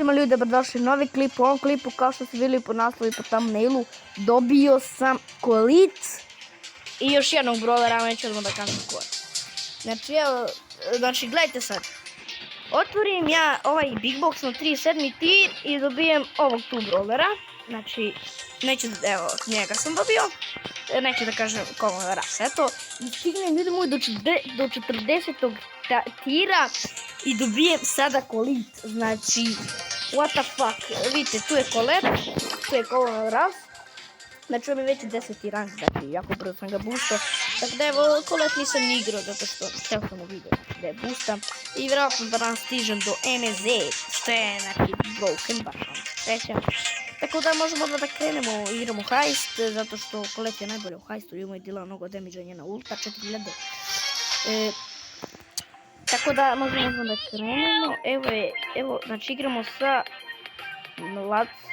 svima ljudi, dobrodošli novi klip. U ovom klipu, kao što ste vidjeli po naslovu i po thumbnailu, dobio sam kolit i još jednog brawlera, neću odmah da kažem ko je. Znači, evo, gledajte sad. Otvorim ja ovaj big box na 37. tier i dobijem ovog tu brawlera. Znači, neću, evo, njega sam dobio. Neću da kažem koga je ras. Eto, i stignem ljudi moji do 40. tira i dobijem sada kolit. Znači, what the fuck. Vidite, tu je kolet, tu je koga ras. Znači, on je već 10. rang, znači, jako brzo sam ga boostao. Tako da, evo, kolet nisam ni igrao, zato što htio sam u video da je boostam. I vjerojatno da nam stižem do MZ, što je, znači, broken, baš vam srećam. Tako da možemo odmah da krenemo, igramo heist, zato što kolet je najbolje u heistu, imamo i dila mnogo damage-a njena ulta, 4000. Tako da možemo odmah da krenemo, evo, znači igramo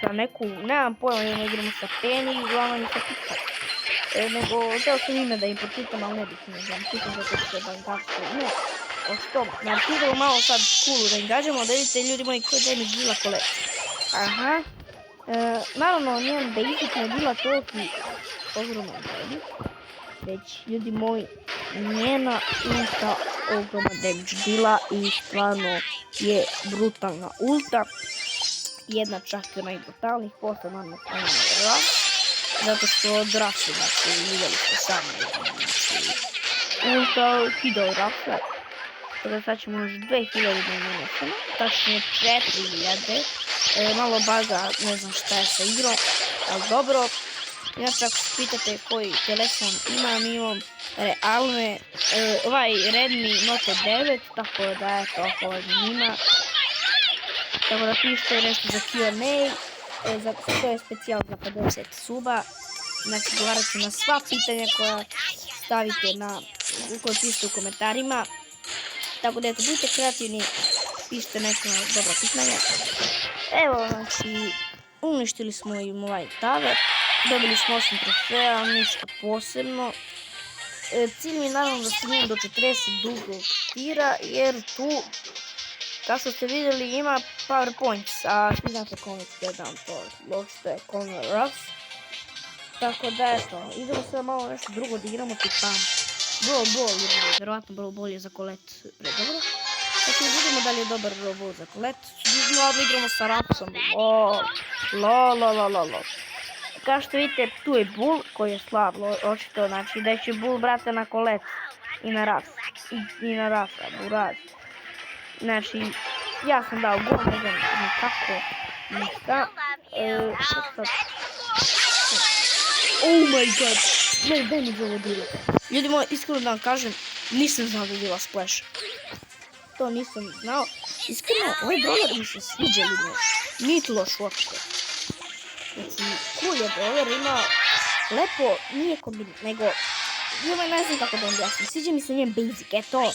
sa neku, nemam pojma, igramo sa Penny, uglavnom i sa Pika. Nego, htio sam ime da im pročitam, ali ne bih ime da im čitam, zato što je bankarstvo, ne, o što, znači idemo malo sad coolu da im gađamo, da vidite ljudi moji koji damage dila kolet. Aha. Naravno, njen basic ne bila toliki ogroman damage, već ljudi moji, njena ulta ogroman damage bila i stvarno je brutalna ulta. Jedna čak je najbrutalnijih, posle naravno ras, zato što od rasa, znači, vidjeli ste sami, znači, ulta hidao rasa, kada sad ćemo još 2000 naneseno, tačnije 4000, malo baga, ne znam šta je sa igrom, ali dobro. Inače, ako se pitate koji telefon imam realne, ovaj Redmi Note 9, tako da eto, ako vas zanima. Tako da pišite nešto za Q&A, to je specijal za 50 suba. Znači, odgovarat ću na sva pitanja koja stavite koje pišete u komentarima. Tako da eto, budite kreativni, pišite neka dobra pitanja. Evo, znači, uništili smo im ovaj tower, dobili smo 8 trofeja, ništa posebno. Cilj mi je naravno da stignem do 42. tira, jer tu, kao što ste vidjeli, ima power points, a svi znate kome ću da dam to, što je Conor Ruffs. Tako da eto, idemo sada malo nešto drugo da igramo tipa Brawl Ball, jer vjerovatno Brawl Ball je za kolet predobro. Znači vidimo da li je dobar Brawl Ball za kolet. Glavno igramo sa Ruffsom, lol. Kao što vidite, tu je Bull koji je slab, očito, znači da će Bull brate na kolet i na Ruffs, i na Ruffa, buraz. Znači, ja sam dao gol, ne znam nikako, ništa. Oh my god, ne, daj mi ovo bilo. Ljudi moji, iskreno da vam kažem, nisam znao da je bila splash. To nisam znao. Iskreno, ovaj brawler mi se sviđa, ljudi moji. Nije to loš uopšte. Znači, cool je brawler, ima lepo, nije kombinat, nego ne znam kako da vam objasnim. Sviđa mi se njen basic, eto.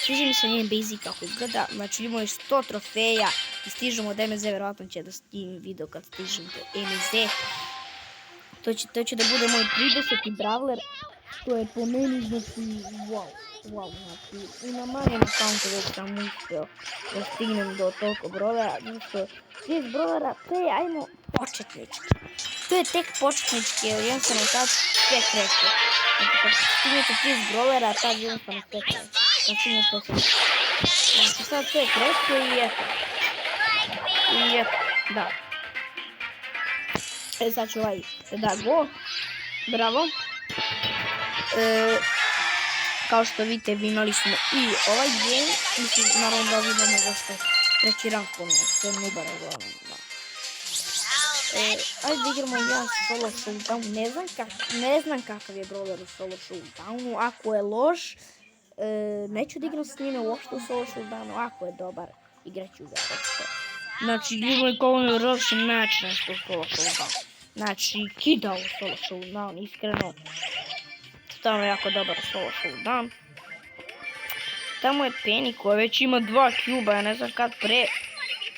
Sviđa mi se njen basic kako izgleda. Znači imamo još 100 trofeja i stižemo od MZ, verovatno će da snimim video kad stižem do MZ. To će da bude moj 30. brawler, što je po meni, znači, wow, znači, i na manjem accountu već sam uspio da stignem do toliko brawlera, znači, 30 brawlera, to je, ajmo, početnički. To je tek početnički, jer jednostavno tad sve kreće. Znači, kad stignete 30 brawlera, tad jednostavno sve kreće. Kad stignete 8. Znači, sad sve kreće i eto. Da. Sad ću ovaj da go. Bravo. Kao što vidite, imali smo i ovaj game. Mislim, naravno da vidimo zašto treći rank ponovno. To je nubara uglavnom. Ajde da igramo ja solo showdown. Ne znam kakav je brawler u solo showdownu. Ako je loš, neću da igram s njime uopšte u solo showdownu. Ako je dobar, igrat ću ga. Znači, ljuboj Conor Ruffs način nešto u solo showdown. Znači, kidao u solo showdown, iskreno. Stvarno jako dobar solo showdown. Tamo je Penny koja već ima 2 cuba, ja ne znam kad pre.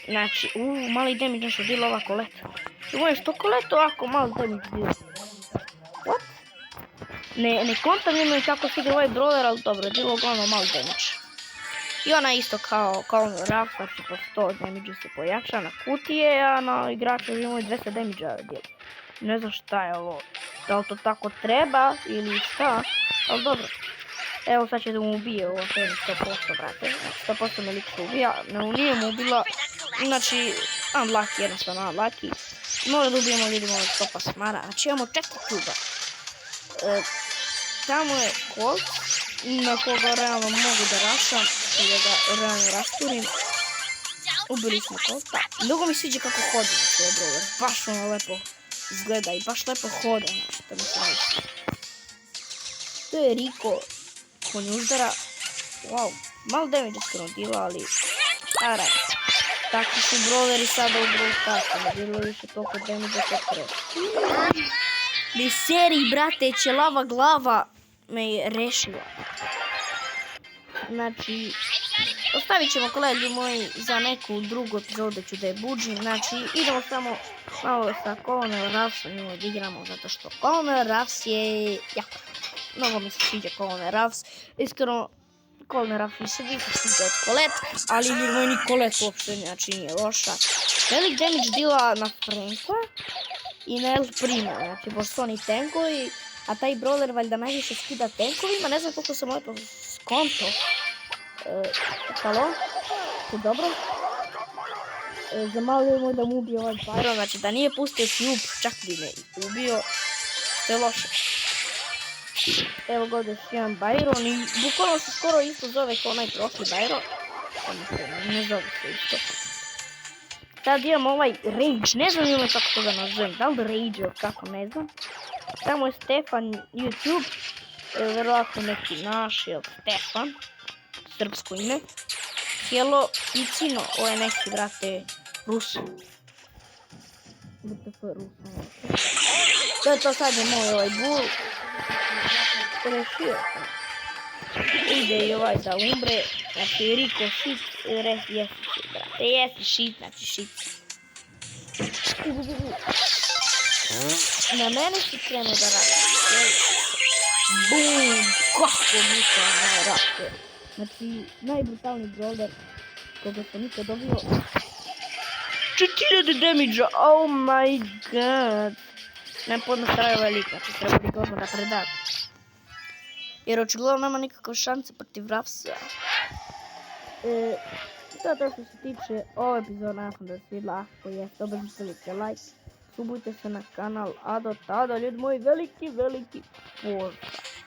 Znači, mali damage nešto dila ova koleta. Moje što koleto ovako malo damage dila. What? Ne kontam njima kako se igra ovaj brawler, ali dobro, dilo uglavnom malo damage. I ona isto kao Raf, znači po 100 damage se pojača na kutije, a na igraču imaju 200 damage. Ne znam šta je ovo, da li to tako treba ili šta, ali dobro. Evo sad će da mu ubije ovo sve 100%, brate. 100% me lik se ubija, nije mu ubila, znači unlucky, jednostavno unlucky. Mora da ubijemo, vidimo ovog topa smara, znači imamo 4 kuba. Tamo je Colt, na koga realno mogu da rašam, da ga realno rasturim. Ubili smo Colta. Mnogo mi sviđa kako hodi na sve brawler, baš ono lepo izgleda i baš lepo hoda, znači to mi se neće. To je Rico, konjuždara, wow, malo damage iskreno dila, ali šta radi. Takvi su brawleri sada u Brawl Starsu, ne bilo više toliko damage kao pre. Deseri, brate, ćelava glava me je rešila. Znači, ostavit ćemo kolegi moji za neku drugu epizodu ću da je buđim. Znači, idemo samo malo sa Colonel Ruffsom njima da igramo, zato što Colonel Ruffs je jako. Mnogo mi se sviđa Colonel Ruffs. Iskreno, Colonel Ruffs mi se više sviđa od Colette, ali ljudima ni Colette uopšte znači nije loša. Velik damage dila na Franka i na El Primo, znači pošto su oni tankovi, a taj brawler valjda najviše skida tankovima, ne znam koliko sam lepo skonto. Halo? To dobro? Zamolio da mu ubije ovaj Byron, znači da nije pustio Cube, čak bi me ubio, to je loše. Evo god još jedan Byron i bukvalno se skoro isto zove kao onaj prošli Byron. Ne zove se isto. Tad imam ovaj Rage, ne znam ima kako to ga nazovem, da li Rage ili kako, ne znam. Tamo je Stefan YouTube, verovatno neki naš, ili Stefan, srpsko ime. Hello i Cino, ovo je neki, brate, Rus. BTF Rus. To je to, sad je moj ovaj bull. Rešio sam. Ide i ovaj da umre, znači Rico shit, jesi shit, brate, jesi shit, znači shit. Na mene su krenuo da rade. Bum, kako brutalno rade. Znači, najbrutalniji brawler koga sam nikad dobio. 4000 damage, oh my god. Nem pojma šta je ovaj lik, znači treba li ga da predam. Jer očigledno nema nikakve šanse protiv Ruffsa. To je to što se tiče ove epizode, nadam se da se vidjela, ako jeste, obećajte like, subujte se na kanal, a do tada, ljudi moji, veliki pozdrav.